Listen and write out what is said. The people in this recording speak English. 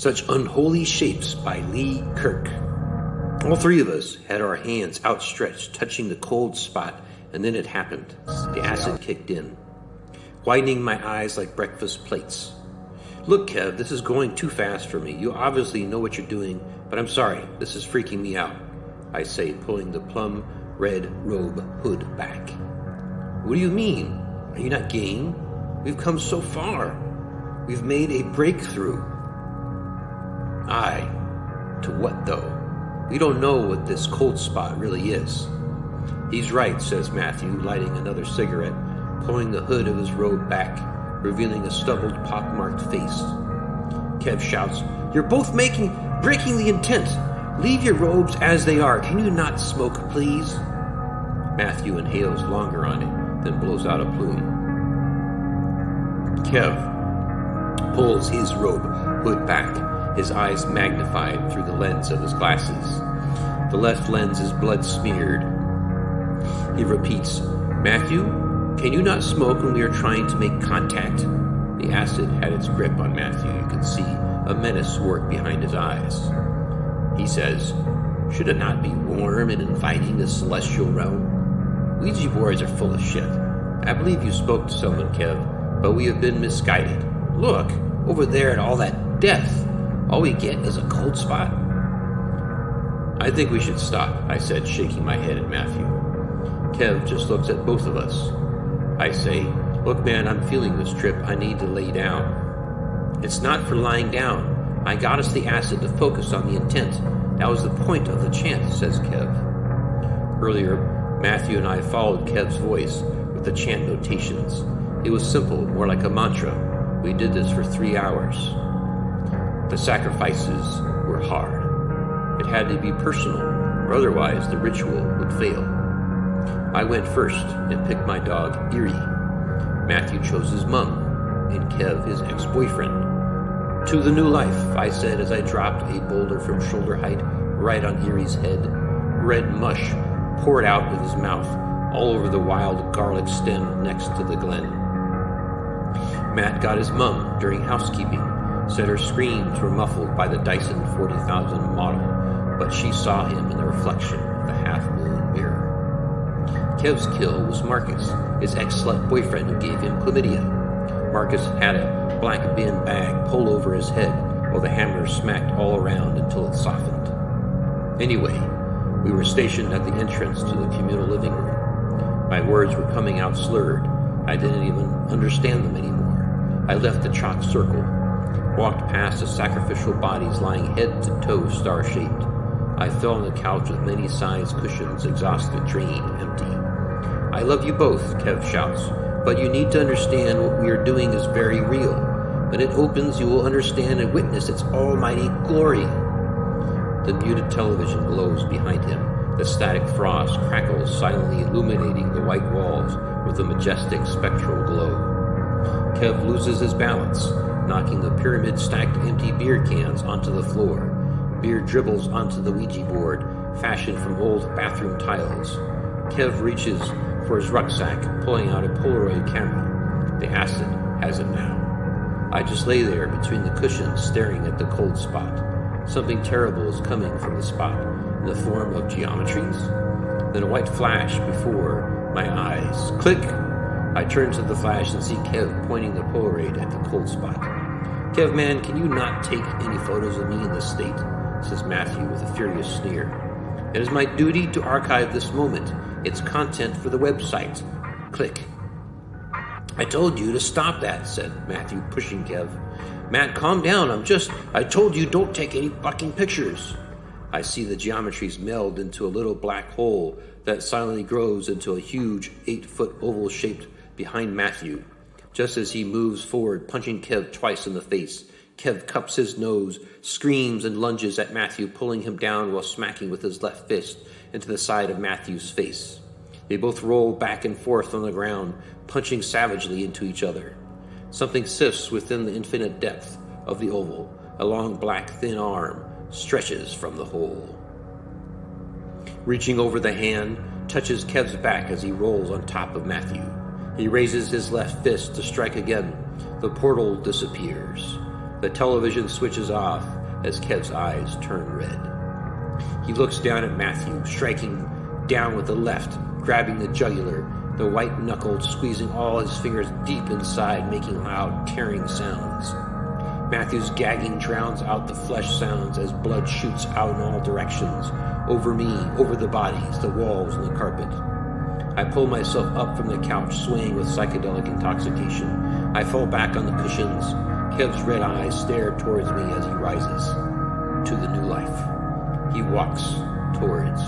Such Unholy Shapes by Kirk. All three of us had our hands outstretched, touching the cold spot, and then it happened. The acid kicked in, widening my eyes like breakfast plates. Look, Kev, this is going too fast for me. You obviously know what you're doing, but I'm sorry, this is freaking me out, I say, pulling the plum red robe hood back. What do you mean? Are you not game? We've come so far. We've made a breakthrough. Aye. To what, though? We don't know what this cold spot really is. He's right, says Matthew, lighting another cigarette, pulling the hood of his robe back, revealing a stubbled, pockmarked face. Kev shouts, "You're both breaking the intent. Leave your robes as they are. Can you not smoke, please?" Matthew inhales longer on it, then blows out a plume. Kev pulls his robe hood back, his eyes magnified through the lens of his glasses. The left lens is blood-smeared. He repeats, "Matthew, can you not smoke when we are trying to make contact?" The acid had its grip on Matthew. You could see a menace work behind his eyes. He says, "Should it not be warm and inviting the celestial realm? Ouija boards are full of shit. I believe you spoke to someone, Kev, but we have been misguided. Look, over there at all that death. All we get is a cold spot." "I think we should stop," I said, shaking my head at Matthew. Kev just looks at both of us. I say, "Look, man, I'm feeling this trip. I need to lay down." "It's not for lying down. I got us the acid to focus on the intent. That was the point of the chant," says Kev. Earlier, Matthew and I followed Kev's voice with the chant notations. It was simple, more like a mantra. We did this for 3 hours. The sacrifices were hard. It had to be personal, or otherwise the ritual would fail. I went first and picked my dog, Erie. Matthew chose his mum, and Kev his ex-boyfriend. "To the new life," I said as I dropped a boulder from shoulder height right on Erie's head. Red mush poured out of his mouth, all over the wild garlic stem next to the glen. Matt got his mum during housekeeping, said her screams were muffled by the Dyson 40,000 model, but she saw him in the reflection of the half-moon mirror. Kev's kill was Marcus, his ex-slut boyfriend who gave him chlamydia. Marcus had a black bin bag pulled over his head while the hammer smacked all around until it softened. Anyway, we were stationed at the entrance to the communal living room. My words were coming out slurred. I didn't even understand them anymore. I left the chalk circle, walked past the sacrificial bodies lying head to toe star-shaped. I fell on the couch with many sized cushions, exhausted, drained, empty. "I love you both," Kev shouts, "but you need to understand what we are doing is very real. When it opens, you will understand and witness its almighty glory." The muted television glows behind him. The static frost crackles, silently illuminating the white walls with a majestic spectral glow. Kev loses his balance, knocking the pyramid-stacked empty beer cans onto the floor. Beer dribbles onto the Ouija board, fashioned from old bathroom tiles. Kev reaches for his rucksack, pulling out a Polaroid camera. The acid has it now. I just lay there between the cushions, staring at the cold spot. Something terrible is coming from the spot, in the form of geometries. Then a white flash before my eyes. Click! I turn to the flash and see Kev pointing the Polaroid at the cold spot. "Kev, man, can you not take any photos of me in this state?" says Matthew with a furious sneer. "It is my duty to archive this moment. It's content for the website." Click. "I told you to stop that," said Matthew, pushing Kev. "Matt, calm down. I told you don't take any fucking pictures." I see the geometries meld into a little black hole that silently grows into a huge 8-foot oval shaped behind Matthew. Just as he moves forward, punching Kev twice in the face, Kev cups his nose, screams and lunges at Matthew, pulling him down while smacking with his left fist into the side of Matthew's face. They both roll back and forth on the ground, punching savagely into each other. Something sifts within the infinite depth of the oval. A long black thin arm stretches from the hole. Reaching over the hand, touches Kev's back as he rolls on top of Matthew. He raises his left fist to strike again. The portal disappears. The television switches off as Kev's eyes turn red. He looks down at Matthew, striking down with the left, grabbing the jugular, the white knuckles squeezing all his fingers deep inside, making loud, tearing sounds. Matthew's gagging drowns out the flesh sounds as blood shoots out in all directions, over me, over the bodies, the walls, and the carpet. I pull myself up from the couch, swaying with psychedelic intoxication. I fall back on the cushions. Kev's red eyes stare towards me as he rises to the new life. He walks towards